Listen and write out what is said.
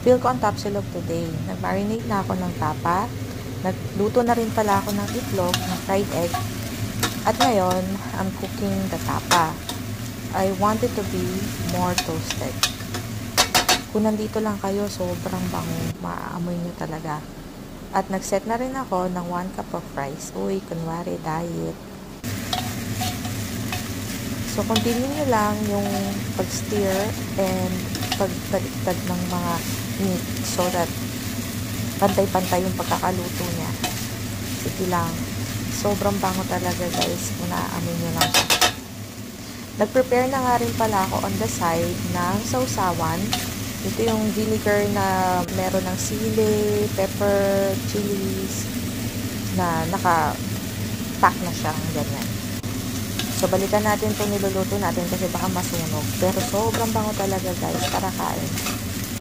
feel ko ang tapsilog today. Nag-marinate na ako ng tapa. Nagluto na rin pala ako ng itlog, ng fried egg. At ngayon, I'm cooking the tapa. I want it to be more toasted. Kung nandito lang kayo, sobrang bango. Maaamoy nyo talaga. At nag-set na rin ako ng 1 cup of rice. Uy, kunwari, diet. So, continue nyo lang yung pag-stir and pagbaliktad ng mga meat so that pantay-pantay yung pagkakaluto niya. Sige lang. Sobrang bango talaga, guys. Kung naaamoy nyo lang siya. Nag-prepare na nga rin pala ako on the side ng sausawan. Ito yung vinegar na meron ng sili, pepper, chilies, na naka-pack na siya, ganyan. So, balikan natin itong niluluto natin kasi baka masunog. Pero sobrang bango talaga, guys. Tara kain.